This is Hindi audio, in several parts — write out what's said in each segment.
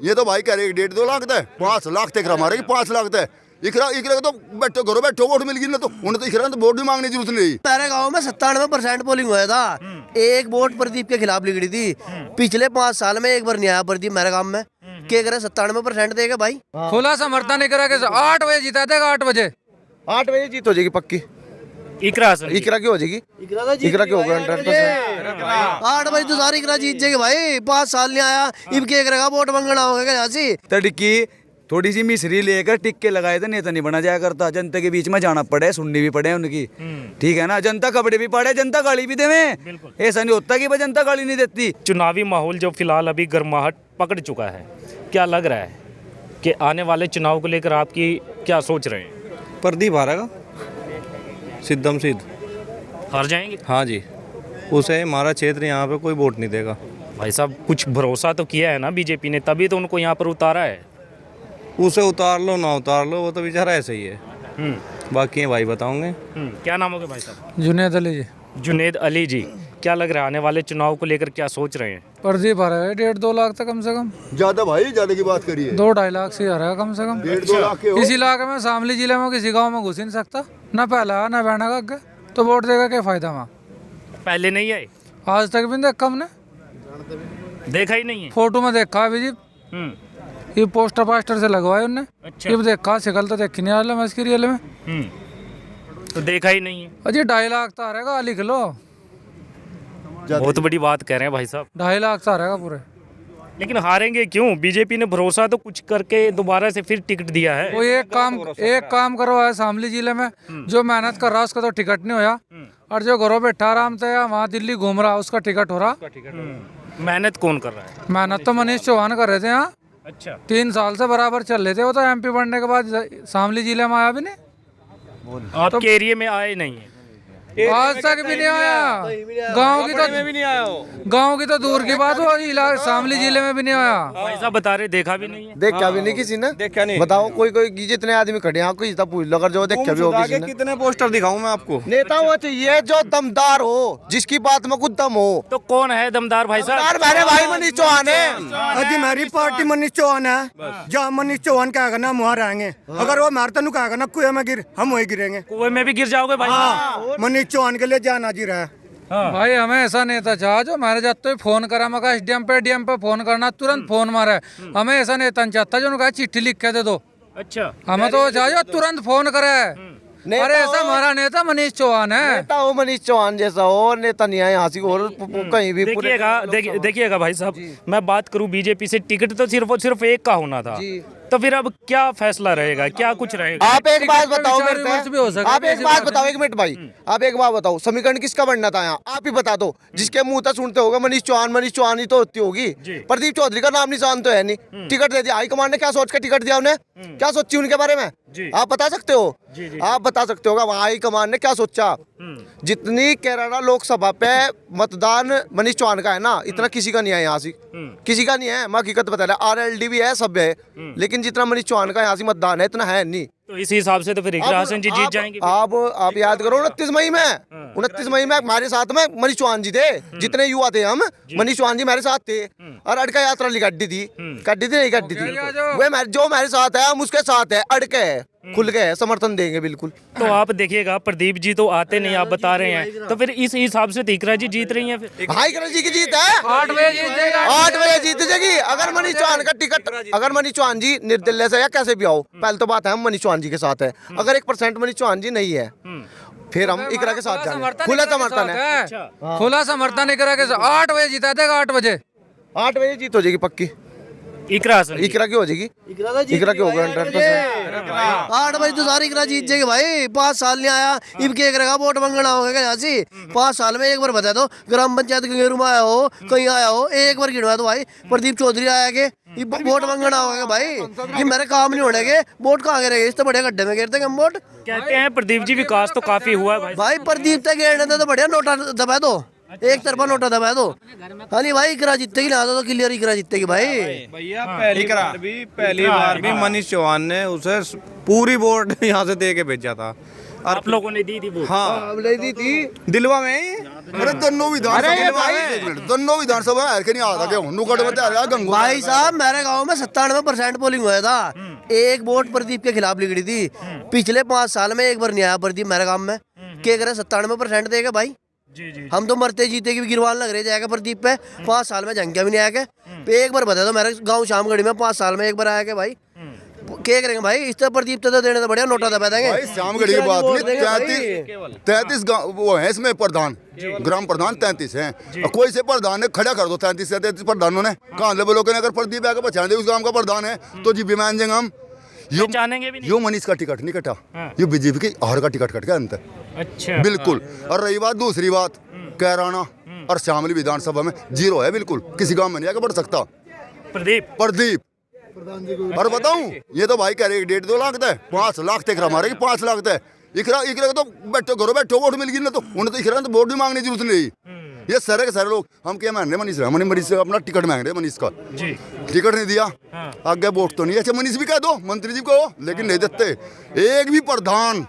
ये तो भाई कह रहे 1.5-2 लाख है, 5 लाख तक हमारे 5 लाख है। इकरा इकरा तो बैठो घरों बैठो वोट मिल गई ना, तो उन्हें तो इकरा तो वोट भी मांगने की जरूरत नहीं। मेरे गांव में 97% पोलिंग हुआ था, एक वोट प्रदीप के खिलाफ लिखी थी। पिछले 5 साल में एक बार नहीं आया प्रदीप मेरे गांव में। क्या करे 97% देगा भाई। खुला समर्थन इकरा के 8 बजे जीता देगा, 8 बजे 8 बजे जीत हो जाएगी पक्की। इकरा की हो जाएगी, इकरा की होगा 100%। 8 बजे तो सारी इकरा जीत जाएगी भाई। 5 साल नहीं आया, इब के करेगा वोट मांगना होगा यहाँ से। तड़की थोड़ी सी मिसरी लेकर टिक के लगाए थे, नेता नहीं बना जाया करता। जनता के बीच में जाना पड़े, सुननी भी पड़े उनकी, ठीक है ना। जनता कपड़े भी पड़े, जनता गाली भी देवे। ऐसा नहीं होता कि भाई जनता गाली नहीं देती। चुनावी माहौल जो फिलहाल अभी गर्माहट पकड़ चुका है, क्या लग रहा है कि आने वाले चुनाव को लेकर आपकी क्या सोच रहे हैं? प्रदीप हारेगा सिद्धम सिद्ध, हार जाएंगे? हाँ जी। उसे हमारा क्षेत्र यहाँ पे कोई वोट नहीं देगा। भाई साहब कुछ भरोसा तो किया है ना बीजेपी ने, तभी तो उनको यहाँ पर उतारा है। उसे उतार लो ना उतार लो, वो तो बेचारा ऐसे ही है। बाकी भाई बताओगे। क्या नाम होगा भाई साहब? जुनेद अली जी। जुनेद अली जी, क्या लग रहा है आने वाले चुनाव को लेकर क्या सोच रहे हैं? प्रदीप आ रहा है 1.5-2 लाख तक कम से कम। ज्यादा भाई, ज्यादा की बात करिए। 2-2.5 लाख से आ रहा है कम से कम। 1.5-2 लाख के हो। इस इलाके में शामली जिले में किसी गांव में घुस ही नहीं सकता, ना पहला ना बहना का आगे, तो वोट देगा क्या फायदा वहाँ। पहले नहीं आए? आज तक भी नहीं देखा हमने, देखा ही नहीं है। फोटो में देखा अभी जी, ये पोस्टर पास्टर से लगवाए उनने। अच्छा। ये देखा शिकल तो देखी नहीं आलम इसकी रियल में। तो देखा ही नहीं है। अजी 2.5 लाख तो आ रहेगा, लिख लो। बहुत बड़ी बात कह रहे हैं भाई साहब। 2.5 लाख तो आ रहेगा पूरे। लेकिन हारेंगे क्यों? बीजेपी ने भरोसा तो कुछ करके दोबारा से फिर टिकट दिया है। वो एक काम करवाया शामली जिले में, जो मेहनत कर रहा उसका तो टिकट नहीं होया, और जो घरों बैठा आराम से वहाँ दिल्ली घूम रहा उसका टिकट हो रहा। मेहनत कौन कर रहा है? मेहनत तो मनीष चौहान कर रहे थे यहाँ। अच्छा। 3 साल से बराबर चल रहे थे, वो तो एमपी बनने के बाद शामली जिले में आया भी नहीं। आपके एरिया में आए नहीं है? आज तक भी नहीं आया। गांव की तो दूर की बात हो, शामली जिले में भी नहीं आया। भाई साहब बता रहे देखा भी नहीं है। देखा भी नहीं किसी ने, देखा नहीं। बताओ कोई जितने आदमी खड़े हैं आपको जितना पूछ लो, अगर जो देखा भी हो किसी ने। कितने पोस्टर दिखाऊं मैं आपको? नेता वो चाहिए जो दमदार हो, जिसकी बात में कुछ दम हो। तो कौन है दमदार भाई साहब? मेरे भाई मनीष चौहान है। अजी हमारी पार्टी मनीष चौहान है। जहाँ मनीष चौहान का आगे ना हम वहाँ रहेंगे। अगर वो मारता नु का ना कुएं में गिर, हम वही गिरेंगे। कुएं में भी गिर जाओगे भाई? मनीष चौहान के लिए जान हाजिर है। भाई हमें ऐसा नेता चाह जो हमारे जाते ही फोन करा, मगर एसडीएम पे डीएम पे फोन करना, तुरंत फोन मारे। हमें ऐसा नेता नहीं चाहता जो उनका चिट्ठी लिख के दे दो। अच्छा। हमें तो चाह जो तुरंत फोन करे। अरे ऐसा हमारा नेता मनीष चौहान है। नेता हो मनीष चौहान जैसा हो, नेता नहीं है यहाँ से और कहीं भी। देखिएगा भाई साहब, मैं बात करूं बीजेपी से, टिकट तो सिर्फ और सिर्फ एक का होना था। तो फिर अब क्या फैसला रहेगा, क्या कुछ रहेगा? आप एक बात बताओ मेरे से, आप एक बात बताओ, 1 मिनट भाई, आप एक बात बताओ, समीकरण किसका बनना था यहाँ? आप ही बता दो। जिसके मुंह तक सुनते होगा मनीष चौहान ही तो होती होगी। प्रदीप चौधरी का नाम निशान तो है नहीं। टिकट दे दिया हाईकमान ने, क्या सोच के टिकट दिया उन्हें? क्या सोची उनके बारे में आप बता सकते हो? आप बता सकते हो वहाँ हाईकमान ने क्या सोचा? जितनी कैराना लोकसभा पे मतदान मनीष चौहान का है ना, इतना किसी का नहीं है यहाँ से, किसी का नहीं है। मैं हकीकत बता रहा, आरएलडी भी है, सब है, लेकिन जितना मनीष चौहान का यहाँ से मतदान है इतना है नहीं। तो इसी हिसाब से तो फिर इकरा हसन जी जीत जाएंगे। आप याद करो 29 मई में हमारे साथ में मनीष चौहान जी थे। जितने युवा थे हम, मनीष चौहान जी हमारे साथ थे। और अड़का यात्रा गड्डी थी नहीं गड्डी थी, वो जो हमारे साथ है हम उसके साथ है, अड़के खुल गए, समर्थन देंगे बिल्कुल। तो आप देखिएगा प्रदीप जी तो आते नहीं, आप बता रहे हैं, तो फिर इस हिसाब से इकरा जी जीत रही हैं। फिर भाई इकरा जी की जीत है, 8 बजे जीत जाएगी। अगर मनीष चौहान का टिकट, अगर मनीष चौहान जी निर्दलीय से या कैसे भी आओ, पहले तो बात है हम मनीष चौहान जी के साथ है। अगर 1% मनीष चौहान जी नहीं है, फिर हम इकरा के साथ जाएंगे। खुला समर्थन है, खुला समर्थन इकरा के। 8 बजे जीता देगा, 8 बजे जीत हो जाएगी पक्की। इकरा की हो जाएगी, इकरा की होगा 100%। 8 बजे तो सारी इकरा जीत जाएगी भाई। 5 साल नहीं आया, इब के करेगा वोट मांगना होगा यहाँ से। 5 साल में एक बार बता दो, ग्राम पंचायत गंगेरू में आया हो, कहीं आया हो, एक बार गिनवा दो भाई। प्रदीप चौधरी आया के वोट मांगना होगा भाई। ये मेरे काम नहीं होने के, वोट कहाँ गिरेगा? इस तो बढ़िया गड्ढे में गिरते हम वोट। कहते हैं प्रदीप जी विकास तो काफी हुआ है भाई। प्रदीप तक गिरने तो बढ़िया नोटा दबा दो, एक तरफा नोटा दबा दो। हाँ नहीं भाई, इकरा जीतेगी ना तो क्लियर इकरा जीतेगी भाई। भैया पहली बार भी मनीष चौहान ने उसे पूरी वोट यहाँ से दे के भेजा था। आप लोगों ने दी थी वो? हाँ दी थी, दिलवा में अरे दोनों विधानसभा है कि नहीं आता क्या नुकड़ बता रहा गंगू भाई साहब मेरे गांव में 97% पोलिंग हुआ था। एक वोट प्रदीप के खिलाफ लिखी थी। पिछले 5 साल में एक बार नहीं आया प्रदीप मेरे गांव में। क्या करे 97% देगा भाई। जी हम तो मरते जीते की भी गिरवान लग रहे जाएगा प्रदीप पे। 5 साल में झंकिया भी नहीं आया के। एक बार बता दो मेरे गाँव शामगढ़ी में 5 साल में एक बार आया के भाई। क्या करेंगे भाई इस तरह प्रदीप तो देने तो बढ़िया नोटा दबा देंगे भाई शामगढ़ी की बात नहीं 33 वो है इसमें प्रधान ग्राम प्रधान 33 हैं। कोई से प्रधान ने खड़ा कर दो 33 से 33 प्रधानों ने कहाँ ले बोलो अगर प्रदीप आगे पहचान दे उस गांव का प्रधान है तो जी बीमान जेंगे हम जानेंगे भी नहीं। यो मनीष का टिकट नहीं कटा ये बीजेपी की आहार का टिकट कट गया अंत अच्छा बिल्कुल। और रही बात दूसरी बात कैराना और शामली विधानसभा में 0 है बिल्कुल किसी गांव में नहीं आगे बढ़ सकता प्रदीप और बताऊं ये तो भाई कह रहे 1.5-2 लाख दे 5 लाख तक मारे 5 लाख दे इकरा तो बैठो घरों बैठो वोट मिल गई ना तो उन्हें तो इकरा तो वोट भी मांगने की जरूरत नहीं। ये सारे के सारे लोग हम क्या मांग रहे मनीष से अपना टिकट मांग रहे मनीष का टिकट नहीं दिया आगे वोट तो नहीं। अच्छा मनीष भी कह दो मंत्री जी को लेकिन नहीं देते। एक भी प्रधान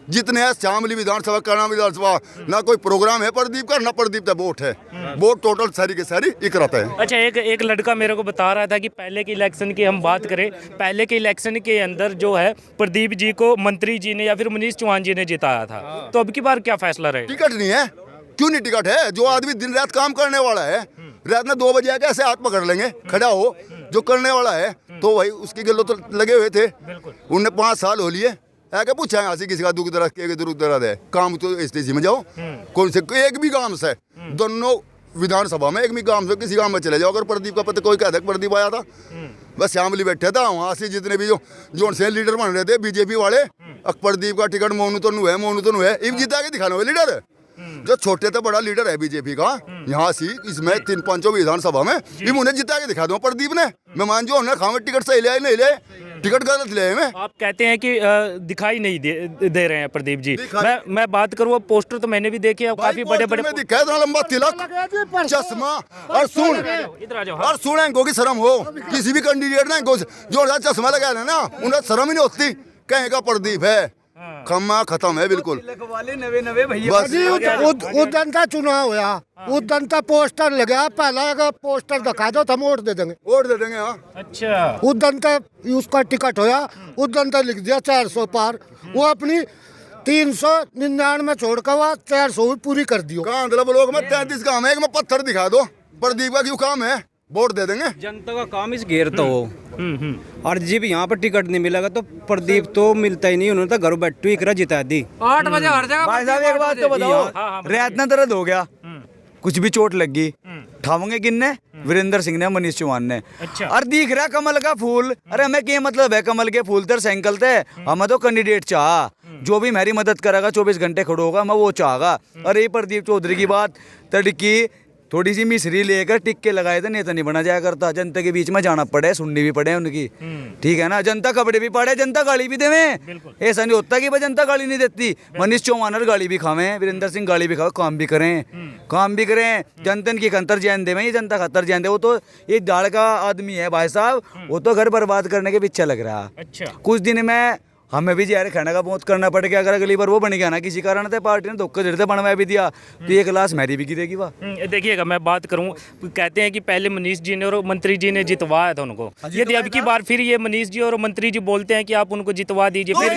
जितने हैं शामली विधानसभा करना विधानसभा ना कोई प्रोग्राम है प्रदीप का ना प्रदीप का वोट है। वोट टोटल सारी के सारी इकराता है। अच्छा एक लड़का मेरे को बता रहा था कि पहले के इलेक्शन की हम बात करें पहले के इलेक्शन के अंदर जो है प्रदीप जी को मंत्री जी ने या फिर मनीष चौहान जी ने जिताया था तो अब की बार क्या फैसला रहे। टिकट नहीं है क्यों नहीं टिकट है। जो आदमी दिन रात काम करने वाला है रात में 2 बजे आके ऐसे हाथ पकड़ लेंगे खड़ा हो जो करने वाला है तो भाई उसकी गलों तो लगे हुए थे। उन्हें 5 साल हो लिए आके पूछा है हंसी किसी का दुख दर्द के दुख दर्द है काम तो स्टेजी में जाओ कौन से एक भी गांव से दोनों विधानसभा में एक भी गांव से किसी गांव में चले जाओ। अगर प्रदीप का पता कोई कहता है प्रदीप आया था बस शामली बैठा था वहाँ से जितने भी जो से लीडर बन रहे थे बीजेपी वाले प्रदीप का टिकट मोनू तो नु है इब जीता के दिखाना हुआ लीडर जो छोटे तो बड़ा लीडर है बीजेपी का यहाँ सी इसमें 3-5 विधानसभा में इब उन्हें जिता के दिखा दो प्रदीप ने मैं मान जो हमने खावे टिकट सही ले नहीं ले टिकट गलत ले में आप कहते हैं कि दिखाई नहीं दे रहे हैं प्रदीप जी। मैं बात करूँ पोस्टर तो मैंने भी देखे काफी बड़े दिखा इतना लंबा तिलक चश्मा और सुन इनको की शर्म हो किसी भी कैंडिडेट ने जो चश्मा लगाया ना उन्हें शर्म ही नहीं होती कहीं का प्रदीप है खम्मा खत्म है बिल्कुल। नवे भैया उदन का चुनाव हुआ उदन का पोस्टर लगा पहला पोस्टर दिखा दो हम वोट दे देंगे हाँ। अच्छा उदन का उसका टिकट होया उदन का लिख दिया 400 पार वो अपनी 399 छोड़कर वह 400 पूरी कर दियो। कहाँ लोग मैं 33 काम है एक मैं पत्थर दिखा दो प्रदीप का क्यों काम है वोट दे देंगे। जनता का काम इस घेरता हो और जब यहाँ पर टिकट नहीं मिलेगा तो प्रदीप तो मिलता ही नहीं उन्होंने तो घर बैठू ही करा जिता दी 8 बजे हर जगह भाई साहब एक बात तो बताओ रात ना दर्द हो गया कुछ भी चोट लग गई ठावेंगे किन्ने वीरेंद्र सिंह ने मनीष चौहान ने। अच्छा। और दिख रहा कमल का फूल अरे हमें क्या मतलब है कमल के फूल तर साइकिल थे हमें तो कैंडिडेट चाह जो भी मेरी मदद करेगा 24 घंटे खड़ो होगा मैं वो चाहगा। और ये प्रदीप चौधरी की बात तड़की थोड़ी सी मिसरी लेकर टिक के लगाए थे नेता नहीं बना जाया करता। जनता के बीच में जाना पड़े सुननी भी पड़े उनकी ठीक है ना। जनता कपड़े भी पड़े जनता गाली भी देवे ऐसा नहीं होता कि भाई जनता गाली नहीं देती। मनीष चौहान गाली भी खावे वीरेंद्र सिंह गाली भी खावे काम भी करें जनता की खतर जैन दे जनता खतर जैन दे। वो तो ये दाड़ का आदमी है भाई साहब वो तो घर बर्बाद करने के पीछे लग रहा। अच्छा कुछ दिन में हमें भी जहर खाने का बहुत करना पड़ गया। अगर अगली बार वो बन गया ना किसी कारण से पार्टी ने धोखा देते बनवा भी दिया तो ये क्लास मेरी भी गिरेगी वाह। देखिएगा मैं बात करूं कहते हैं कि पहले मनीष जी ने और मंत्री जी ने जितवाया था उनको यदि अब की बार फिर ये मनीष जी और मंत्री जी बोलते हैं कि आप उनको जितवा दीजिए फिर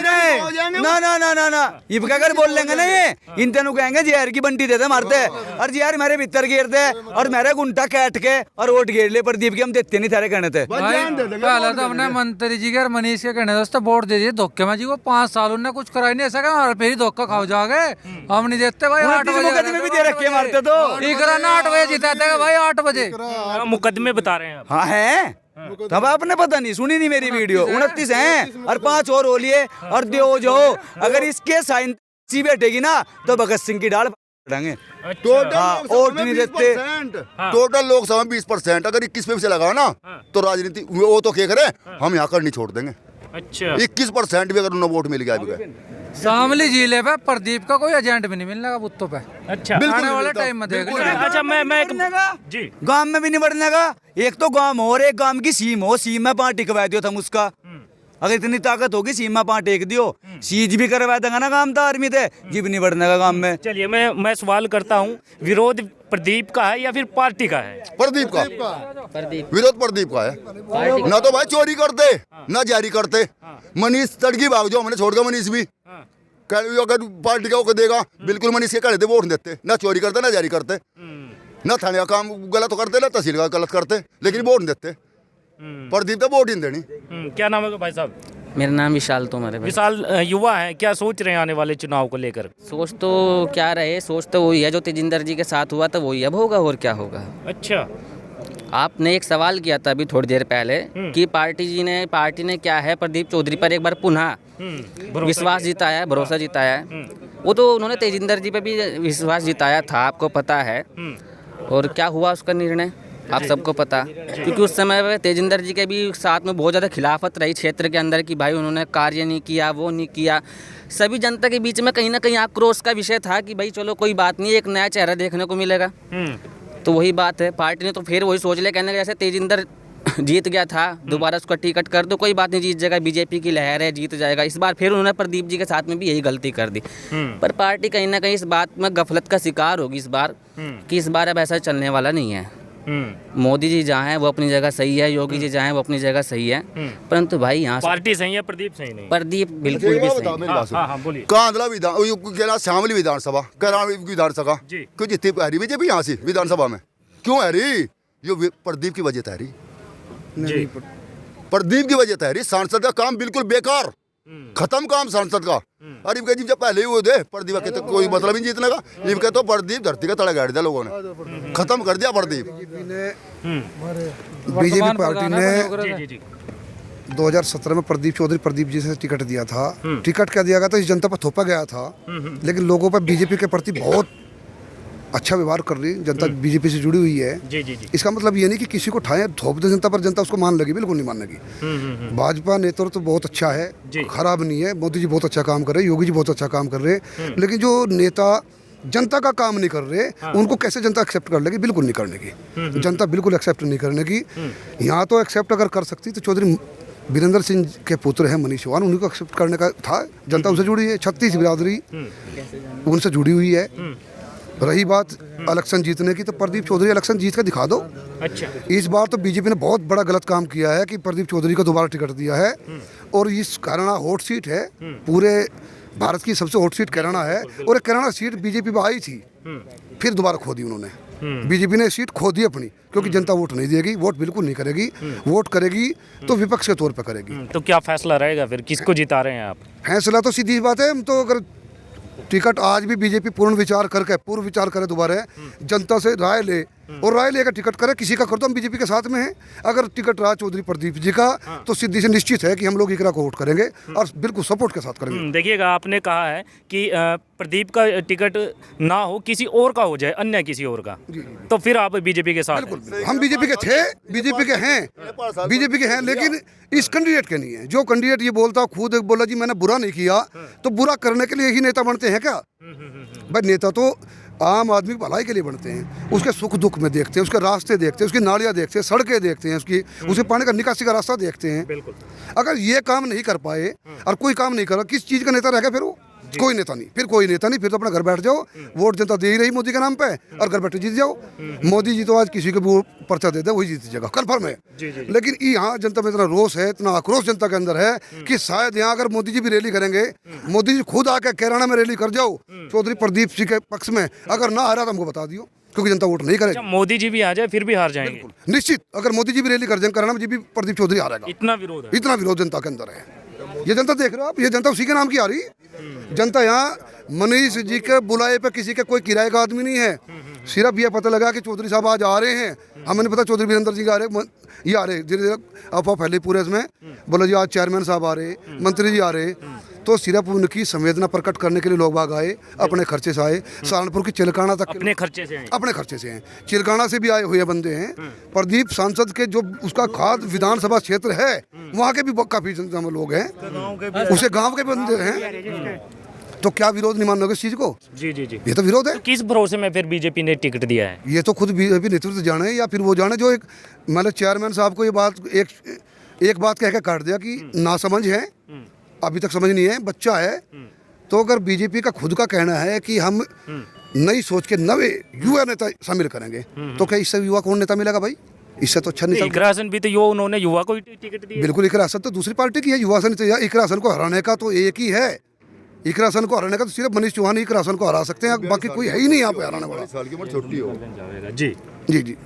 ना ना ना ना ना ये क्या कर बोल लेंगे ना ये इन तेनों कहेंगे जहर की बंटी देते मारते और जहर मेरे भीतर घेर दे और मेरे गुंटा काट के और वोट घेर ले प्रदीप के हम देते नहीं थारे कहने थे। पहले तो हमने मंत्री जी के और मनीष के कहने दोस्तों वोट दे दिए धोखे में जी को 5 साल उन्होंने कुछ कराई नहीं ऐसा क्या फिर ही धोखा खाओ जाओगे हम नहीं देते भाई 8 बजे में भी दे रखे मारते तो इकरा ना 8 बजे जिताते भाई 8 बजे मुकदमे बता रहे हैं आप। हाँ है तब आपने पता नहीं सुनी नहीं मेरी वीडियो 29 हैं और 5 और हो लिए और दो जो अगर इसके साइन सी बैठेगी ना तो भगत सिंह की डाल वोट नहीं देते टोटल लोकसभा में 20% अगर 21 पे से लगाओ ना तो राजनीति वो तो क्या करे हम यहाँ कर नहीं छोड़ देंगे। अच्छा 21% भी अगर उन्हें वोट मिल गया शामली जिले पे प्रदीप का कोई एजेंट भी नहीं मिलने का बुत्तों पे। अच्छा आने वाले टाइम में देख अच्छा मैं जी गांव में भी नहीं बढ़ने का एक तो गांव और एक गांव की सीम हो सीम में पार्टी टिकवा दियो था उसका अगर इतनी ताकत होगी सीमा पा टेक दियो, सीज भी करवा देगा ना काम तो आर्मी थे, जीव नहीं बढ़ने का काम में। चलिए मैं सवाल करता हूँ, विरोध प्रदीप का है या फिर पार्टी का है? प्रदीप का विरोध प्रदीप का है। ना तो भाई चोरी करते ना जारी करते। मनीष तड़की भाग जाओ, मैंने छोड़ दिया मनीष भी। अगर पार्टी का वो देगा बिल्कुल मनीष के खड़े थे वोट देते, ना चोरी करते ना जारी करते, ना थाने का काम गलत करते ना तहसील का गलत करते, लेकिन वोट देते। प्रदीप तो वोट ही नहीं देनी। क्या नाम है भाई साहब? मेरा नाम विशाल तोमर है भाई। विशाल युवा है, क्या सोच रहे हैं आने वाले चुनाव को लेकर? सोच तो क्या रहे, सोच तो वही है जो तेजिंदर जी के साथ हुआ था वही अब होगा, और क्या होगा। अच्छा, आपने एक सवाल किया था अभी थोड़ी देर पहले कि पार्टी ने क्या है प्रदीप चौधरी पर एक बार पुनः विश्वास जिताया है, भरोसा जिताया है। वो तो उन्होंने तेजिंदर जी पे भी विश्वास जिताया था, आपको पता है। और क्या हुआ उसका निर्णय आप सबको पता, क्योंकि उस समय पे तेजिंदर जी के भी साथ में बहुत ज़्यादा खिलाफत रही क्षेत्र के अंदर कि भाई उन्होंने कार्य नहीं किया, वो नहीं किया। सभी जनता के बीच में कहीं ना कहीं आक्रोश का विषय था कि भाई चलो कोई बात नहीं, एक नया चेहरा देखने को मिलेगा। तो वही बात है, पार्टी ने तो फिर वही सोच लिया, कहने जैसे तेजिंदर जीत गया था, दोबारा उसका टिकट कर दो, कोई बात नहीं, जीत जाएगा, बीजेपी की लहर है, जीत जाएगा। इस बार फिर उन्होंने प्रदीप जी के साथ में भी यही गलती कर दी। पर पार्टी कहीं ना कहीं इस बात में गफलत का शिकार होगी इस बार, कि इस बार अब ऐसा चलने वाला नहीं है। मोदी जी जहाँ हैं वो अपनी जगह सही है, योगी जी जहाँ हैं वो अपनी जगह सही है, परंतु भाई यहाँ पार्टी सही है, प्रदीप सही नहीं? प्रदीप बिल्कुल भी सही नहीं। हाँ, बोलिए। कांदला विधान श्यामली विधानसभा, कराड़ी विधानसभा क्यों जीती हरी बीजेपी यहाँ से विधानसभा में? क्यों हरी? ये प्रदीप की वजह तहरी, प्रदीप की वजह तहरी। सांसद का काम बिल्कुल बेकार, खत्म काम सांसद का। अरे इनके जब पहले ही वो दे प्रदीप के तो कोई मतलब नहीं जीतने का। इनके तो प्रदीप धरती का तड़ा गाड़ दिया लोगों ने, खत्म कर दिया प्रदीप। बीजेपी पार्टी ने 2017 में प्रदीप जी से टिकट दिया था। टिकट क्या दिया गया था, इस जनता पर थोपा गया था, लेकिन लोगों पर बीजेपी के प्रति बहुत अच्छा व्यवहार कर रही जनता, बीजेपी से जुड़ी हुई है। इसका मतलब ये नहीं कि किसी को ठाए थोप दे जनता पर, जनता उसको मान लगी, बिल्कुल नहीं मान लगी। भाजपा नेतृत्व तो बहुत अच्छा है, खराब नहीं है। मोदी जी बहुत अच्छा काम कर रहे हैं, योगी जी बहुत अच्छा काम कर रहे हैं, लेकिन जो नेता जनता का काम नहीं कर रहे, उनको कैसे जनता एक्सेप्ट कर लेगी? बिल्कुल नहीं करने की, जनता बिल्कुल एक्सेप्ट नहीं करने की। यहाँ तो एक्सेप्ट अगर कर सकती तो चौधरी वीरेंद्र सिंह के पुत्र हैं मनीष चौहान, उन्हीं को एक्सेप्ट करने का था। जनता उनसे जुड़ी है, 36 बिरादरी उनसे जुड़ी हुई है। रही बात इलेक्शन जीतने की, तो प्रदीप चौधरी इलेक्शन जीत कर दिखा दो। अच्छा, इस बार तो बीजेपी ने बहुत बड़ा गलत काम किया है कि प्रदीप चौधरी को दोबारा टिकट दिया है। और इस कैराना हॉट सीट है, पूरे भारत की सबसे हॉट सीट कैराना है। और कैराना सीट बीजेपी में आई थी, फिर दोबारा खो दी उन्होंने। बीजेपी ने सीट खो दी अपनी, क्योंकि जनता वोट नहीं देगी, वोट बिल्कुल नहीं करेगी। वोट करेगी तो विपक्ष के तौर पर करेगी। तो क्या फैसला रहेगा फिर, किसको जिता रहे हैं आप? फैसला तो सीधी बात है, हम तो अगर टिकट आज भी बीजेपी पूर्ण विचार करे, दोबारा जनता से राय ले और राय लेकर टिकट करे, किसी का कर दो, हम बीजेपी के साथ में हैं। अगर टिकट रहा चौधरी प्रदीप जी का, तो सीधी से निश्चित है कि हम लोग इकरा को वोट करेंगे और बिल्कुल सपोर्ट के साथ करेंगे। देखिएगा, आपने कहा है कि प्रदीप का टिकट ना हो, किसी और का हो जाए, अन्य किसी और का, तो फिर आप बीजेपी के साथ? बिल्कुल, हम बीजेपी के थे, बीजेपी के हैं, लेकिन इस कैंडिडेट के नहीं है। जो कैंडिडेट ये बोलता खुद बोला जी मैंने बुरा नहीं किया, तो बुरा करने के लिए ही नेता बनते हैं क्या? भाई नेता तो आम आदमी की भलाई के लिए बनते हैं, उसके सुख दुख में देखते हैं, उसके रास्ते देखते हैं, उसकी नालियाँ देखते हैं, सड़कें देखते हैं, उसके पानी का निकासी का रास्ता देखते हैं। अगर ये काम नहीं कर पाए और कोई काम नहीं करा, किस चीज़ का नेता रह गया फिर वो? कोई नेता नहीं, फिर तो अपना घर बैठ जाओ, वोट जनता दे ही रही मोदी के नाम पे, और घर बैठे जीत जाओ। मोदी जी तो आज किसी को भी पर्चा दे दे वही जीत जाएगा, कन्फर्म है। लेकिन यहाँ जनता में इतना रोष है, इतना आक्रोश जनता के अंदर है कि शायद यहाँ अगर मोदी जी भी रैली करेंगे, मोदी जी खुद आके कैराना में रैली कर जाओ चौधरी प्रदीप सिंह के पक्ष में, अगर ना हारा तो हमको बता दियो, क्योंकि जनता वोट नहीं करेगी। मोदी जी भी आ जाए फिर भी हार जाएंगे? निश्चित, अगर मोदी जी भी रैली कर जाए कैराना में, जी भी प्रदीप चौधरी हारेगा। इतना विरोध है? इतना विरोध जनता के अंदर है। ये जनता देख रहे हो आप, ये जनता उसी के नाम की आ रही। जनता यहाँ मनीष जी के बुलाए पे किसी के कोई किराए का आदमी नहीं है। सिर्फ ये पता लगा कि चौधरी साहब आज आ रहे हैं, हमें नहीं पता चौधरी वीरेंद्र जी आ रहे, ये आ रहे, धीरे धीरे अफवाह फैली पूरे इसमें, बोला जी आज चेयरमैन साहब आ रहे, मंत्री जी आ रहे। तो सिर्फ उनकी संवेदना प्रकट करने के लिए लोग बाग आए, अपने खर्चे से आए। सहारनपुर की चिलकाना तक अपने खर्चे से हैं, चिलकाना से भी आए हुए बंदे हैं। प्रदीप सांसद के जो उसका खाद विधानसभा क्षेत्र है, वहाँ के भी काफी लोग हैं, उसे गाँव के बंदे हैं। तो क्या विरोध नहीं मानोगे इस चीज को? जी, ये तो विरोध है। तो किस भरोसे में फिर बीजेपी ने टिकट दिया है? ये तो खुद बीजेपी नेतृत्व जाने, या फिर वो जाने जो एक मतलब चेयरमैन साहब को ये बात एक एक बात कह के काट दिया कि ना समझ है, अभी तक समझ नहीं है, बच्चा है। तो अगर बीजेपी का खुद का कहना है कि हम नई सोच के नवे युवा नेता शामिल करेंगे, तो क्या इससे युवा कौन नेता मिलेगा भाई? इससे तो अच्छा नहीं चल। इकरासन भी तो यो उन्होंने युवा को टिकट दी। बिल्कुल, इकरासन तो दूसरी पार्टी की है, युवा से नहीं। इकरासन को हराने का तो एक ही है, इकरासन को हराने का तो सिर्फ मनीष चौहान ही इकरासन को हरा सकते हैं, बाकी कोई है ही नहीं यहाँ पे हराने वाला। साल की उम्र छोटी हो। जी जी जी।